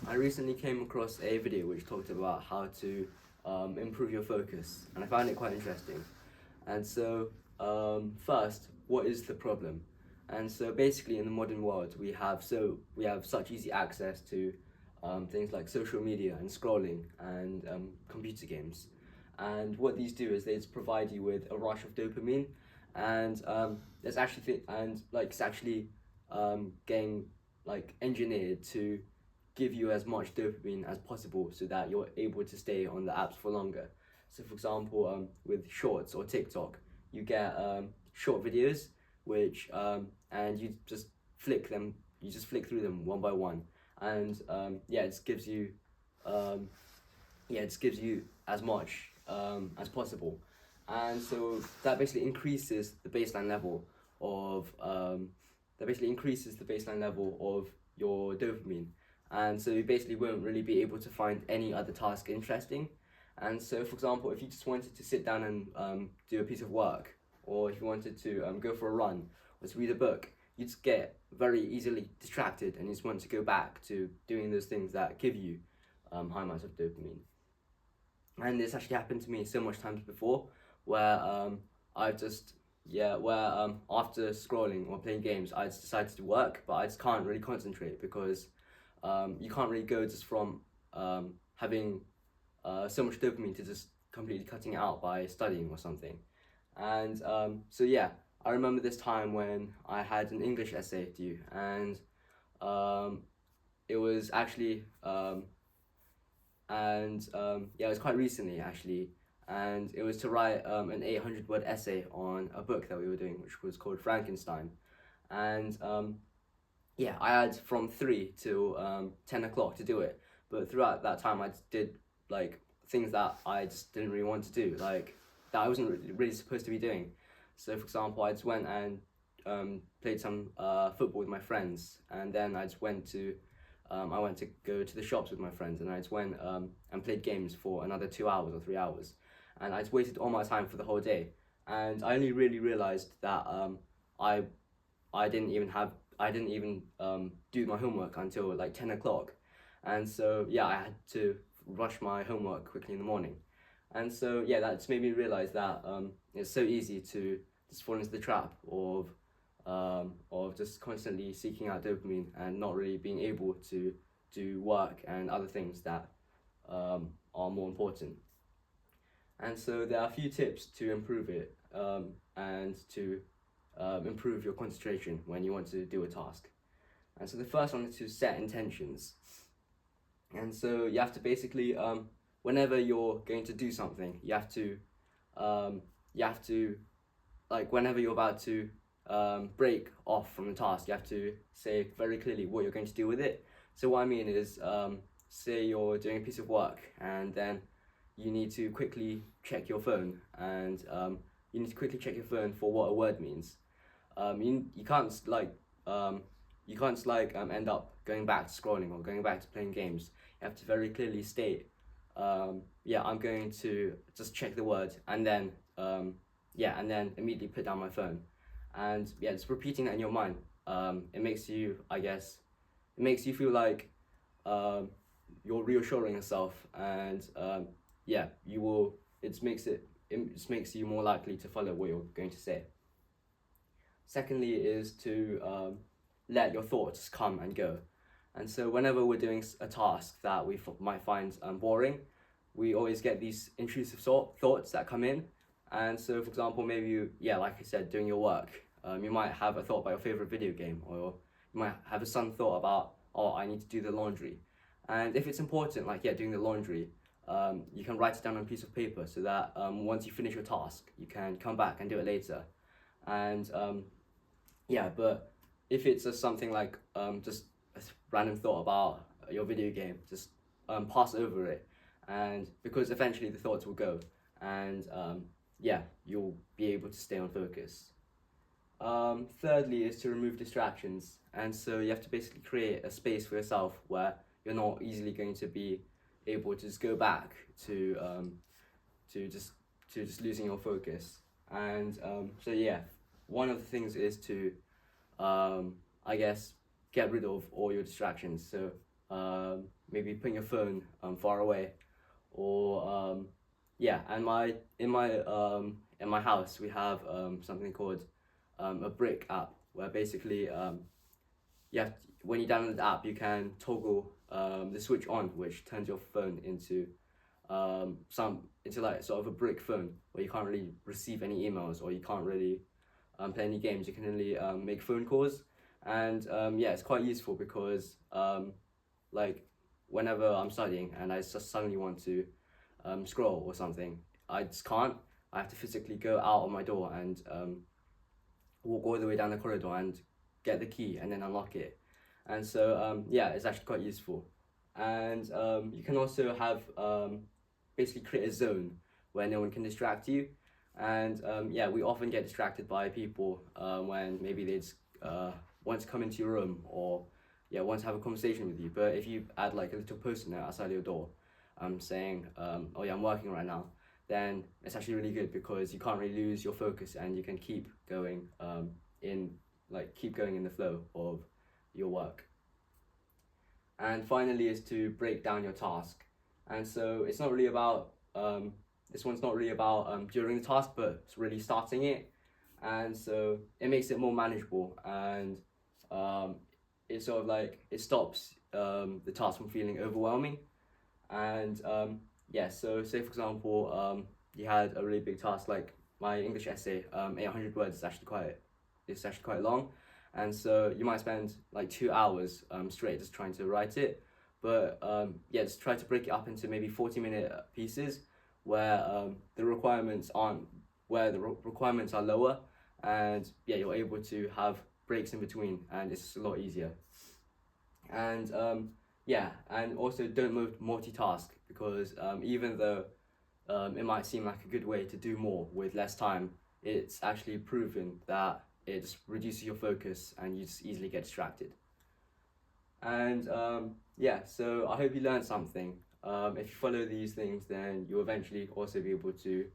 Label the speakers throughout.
Speaker 1: I recently came across a video which talked about how to improve your focus, and I found it quite interesting. And so, first, what is the problem? And so, basically, in the modern world, we have such easy access to things like social media and scrolling and computer games. And what these do is they just provide you with a rush of dopamine, and it's actually getting engineered to give you as much dopamine as possible so that you're able to stay on the apps for longer. So, for example, with Shorts or TikTok, you get short videos, which and you just flick through them one by one, and it just gives you um, as much as possible, and so that basically increases the baseline level of your dopamine, and so you basically won't really be able to find any other task interesting. And so, for example, if you just wanted to sit down and do a piece of work, or if you wanted to go for a run or to read a book, you just get very easily distracted and you just want to go back to doing those things that give you high amounts of dopamine. And this actually happened to me so much times before, where after scrolling or playing games, I just decided to work, but I just can't really concentrate because you can't really go just from having so much dopamine to just completely cutting it out by studying or something. And I remember this time when I had an English essay due, and it was actually it was quite recently actually, and it was to write an 800-word essay on a book that we were doing, which was called Frankenstein. And I had from 3 to 10 o'clock to do it, but throughout that time I did like things that I just didn't really want to do, like that I wasn't really supposed to be doing. So, for example, I just went and played some football with my friends, and then I went to go to the shops with my friends, and I just went and played games for another 2 hours or 3 hours, and I just wasted all my time for the whole day. And I only really realized that I didn't even do my homework until like 10 o'clock, and so I had to rush my homework quickly in the morning. And so that just made me realize that it's so easy to just fall into the trap of just constantly seeking out dopamine and not really being able to do work and other things that are more important. And so there are a few tips to improve it and to improve your concentration when you want to do a task. And so the first one is to set intentions. And so you have to basically whenever you're going to do something, you have to like whenever you're about to break off from the task, you have to say very clearly what you're going to do with it. So what I mean is, say you're doing a piece of work, and then you need to quickly check your phone, and for what a word means. You can't end up going back to scrolling or going back to playing games. You have to very clearly state, I'm going to just check the word, and then immediately put down my phone. And just repeating that in your mind, it makes you feel like you're reassuring yourself, and it just makes you more likely to follow what you're going to say. Secondly is to let your thoughts come and go. And so whenever we're doing a task that we might find boring, we always get these intrusive thoughts that come in. And so, for example, maybe like I said, doing your work, you might have a thought about your favorite video game, or you might have a sudden thought about, oh, I need to do the laundry. And if it's important, doing the laundry, you can write it down on a piece of paper so that once you finish your task, you can come back and do it later. And but if it's just something like just a random thought about your video game, just pass over it, and because eventually the thoughts will go, and you'll be able to stay on focus. Thirdly is to remove distractions, and so you have to basically create a space for yourself where you're not easily going to be able to just go back to just losing your focus. And one of the things is to get rid of all your distractions. So maybe putting your phone far away, or yeah. And in my house we have something called a brick app, where basically yeah, when you download the app, you can toggle the switch on, which turns your phone into into like sort of a brick phone, where you can't really receive any emails, or you can't really play any games. You can only make phone calls, and yeah, it's quite useful because like whenever I'm studying and I just suddenly want to scroll or something, I just can't. I have to physically go out of my door and walk all the way down the corridor and get the key and then unlock it. And so yeah, it's actually quite useful. And you can also have basically create a zone where no one can distract you. And yeah, we often get distracted by people when maybe they just want to come into your room, or yeah, want to have a conversation with you. But if you add like a little post-it note outside your door saying, oh yeah, I'm working right now, then it's actually really good, because you can't really lose your focus and you can keep going keep going in the flow of your work. And finally is to break down your task. And so it's not really about this one's not really about during the task, but it's really starting it. And so it makes it more manageable, and it sort of like it stops the task from feeling overwhelming. And yeah, so say for example you had a really big task, like my English essay, 800 words is actually quite long, and so you might spend like 2 hours straight just trying to write it. But yeah, just try to break it up into maybe 40-minute pieces, where the requirements are lower, and yeah, you're able to have breaks in between, and it's a lot easier. And yeah, and also don't multitask, because even though it might seem like a good way to do more with less time, it's actually proven that it just reduces your focus and you just easily get distracted. And yeah, so I hope you learned something. If you follow these things, then you'll eventually also be able to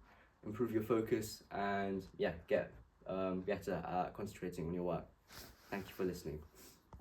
Speaker 1: improve your focus and yeah, get better at concentrating on your work. Thank you for listening.